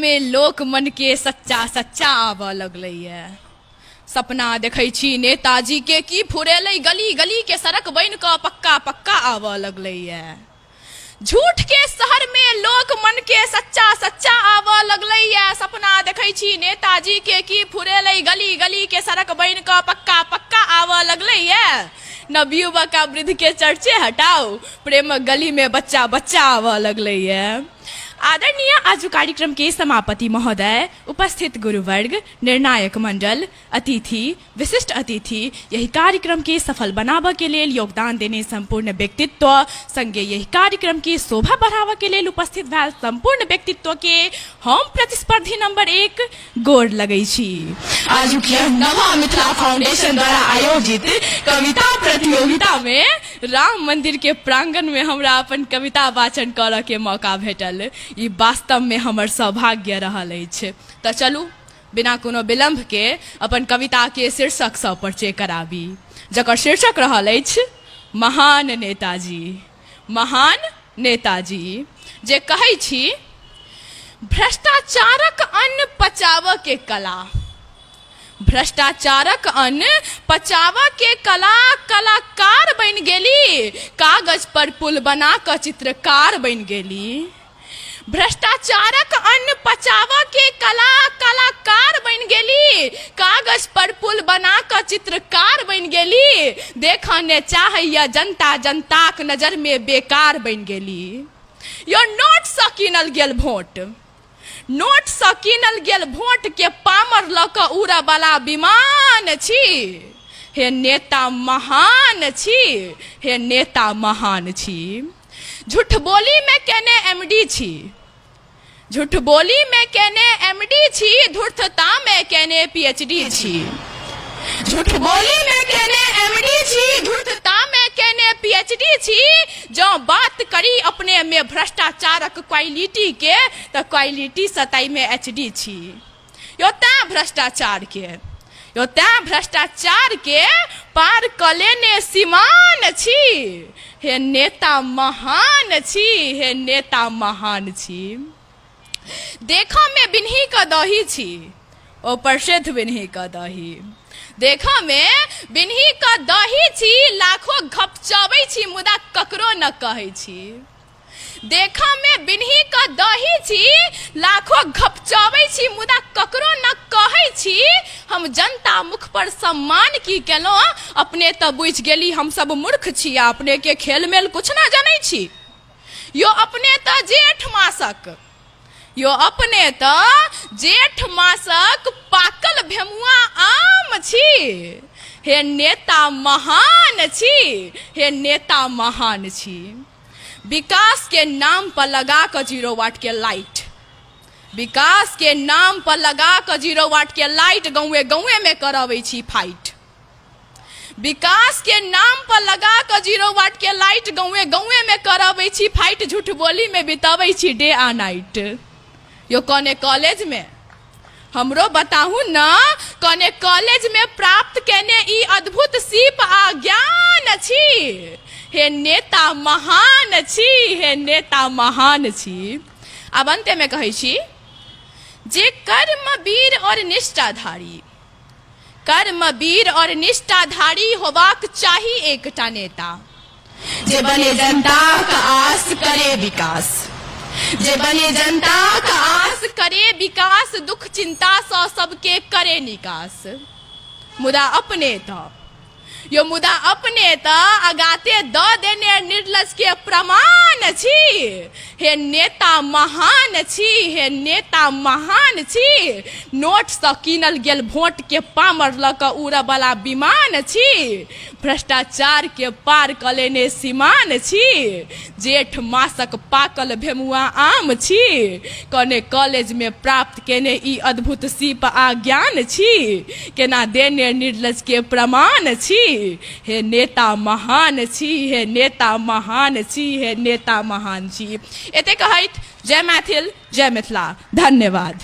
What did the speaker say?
में लोक मन के सच्चा सच्चा आबऽ लगलैए। सपना देखै छी नेताजी के की फुरेलै गली गली के सड़क बन कऽ पक्का पक्का आबऽ लगलैए। झूठ के शहर में लोक मन के सच्चा सच्चा आबऽ लगलैए। सपना देखै छी नेताजी के की फुरेलै गली गली के सड़क बन कऽ पक्का पक्का आबऽ लगलैए। नवयुवक आ वृद्ध के चर्चे हटाओ, प्रेम गली में बच्चा बच्चा आबऽ लगलैए। आदरणीय आज कार्यक्रम के समापति महोदय, उपस्थित गुरुवर्ग, निर्णायक मंडल, अतिथि, विशिष्ट अतिथि, यही कार्यक्रम के सफल बनाबऽ के लेल योगदान देने संपूर्ण व्यक्तित्व, संगे यही कार्यक्रम की शोभा बढ़ाबऽ के लेल उपस्थित भेल संपूर्ण व्यक्तित्व के हम प्रतिस्पर्धी नंबर 1 गोर लगै छी। आज के नवा मिथिला फाउंडेशन द्वारा आयोजित कविता प्रतियोगिता में राम मंदिर के प्रांगण में हमरा अपन कविता वाचन करऽ के मौका भेटल। ई वास्तव में हमर सौभाग्य रहल अछि। तऽ चलू बिना कोनो विलम्ब के अपन कविता के शीर्षक सँ परिचय कराबी, जकर शीर्षक रहल अछि महान नेताजी। महान नेताजी जे कहै छी, भ्रष्टाचारक अन्न पचावऽ के कला, भ्रष्टाचारक अन्न पचावऽ के कला, कलाकार बन गेली, कागज पर पुल बना कऽ चित्रकार बन गेली। भ्रष्टाचारक अन्न पचावऽ के कला, कलाकार बन गेली, कागज पर पुल बना कऽ चित्रकार बन गेली। देखने चाहैया जनता, जनताक नजर में बेकार बन गेली। यो नोट सँ कीनल गेल भोट, नोट सँ कीनल गेल भोट के पामर लऽ कऽ उड़ऽ वाला विमान छी। हे नेता महान छी, हे नेता महान छी। झूठ बोली में केने एमडी छी, झूठ बोली में केने एमडी छी, धूर्तता में केने पीएचडी छी। झूठ बोली में केने एमडी छी, धूर्तता में केने पीएचडी छी। जो बात करी अपने में भ्रष्टाचारक क्वालिटी के, तो क्वालिटी सताई में एचडी छी। यो तैं भ्रष्टाचार के, यो तैं भ्रष्टाचार के पार कलेने सीमान छी। हे नेता महान छी, हे नेता महान छी। देखा में बिन्ही का दही छी, ओ प्रसिद्ध बिन्ही का दही। देखा में बिन्ही का दही छी, लाखों घपचबै छी मुदा ककरो न कहै छी। देखा में बिन्ही का दही छी, लाखों घपचबै छी मुदा ककरो न कहै छी। हम जनता मुख पर सम्मान की केलौं, अपने तऽ बुझि गेली हम सब मूर्ख छी, अपने के खेल मेल कुछ न जानै छी। यो अपने तऽ जेठ मासक, यो अपने तऽ जेठ मासक पाकल भेमुआ आम छी। हे नेता महान छी, हे नेता महान छी। विकास के नाम पर लगा कर 0 वाट के लाइट, विकास के नाम पर लगा कर 0 वाट के लाइट गाँवे गाँवे में करबै छी फाइट। विकास के नाम पर लगा कर 0 वाट के लाइट गाँवे गाँवे में करबै छी फाइट। झूठ बोली में बिताबै छी डे आ नाइट। यो कौने कॉलेज में हमरो बताहू ना, कौने कॉलेज में प्राप्त केने ई अद्भुत सीप आ ज्ञान छी। हे नेता महान छी, हे नेता महान छी। अब अंते में कहै छी, जे कर्मवीर और निष्ठाधारी, कर्मवीर और निष्ठाधारी होबाक चाही एकटा नेता। जे बने जनता का आस करे विकास, जे बने जनता का आस करे विकास, दुख चिंता सँ सबके करे निकास। मुदा अपने तो यो मुदा अपने तो अगाते द देने निर्लज के प्रमाण छी। हे नेता महान छी, हे नेता महान छी। नोट सँ कीनल गेल भोट के पामर लऽ कऽ उड़ऽ वाला विमान छी। भ्रष्टाचार के पार कलेने सीमान छी। जेठ मासक पाकल भेमुआ आम छी। कने कॉलेज में प्राप्त केने ई अद्भुत सीप आ ज्ञान छी। केना देने निर्लज के प्रमाण छी। हे नेता महान छी, हे नेता महान छी, हे नेता महान छी। एते कहैत जय मैथिल, जय मिथिला। धन्यवाद।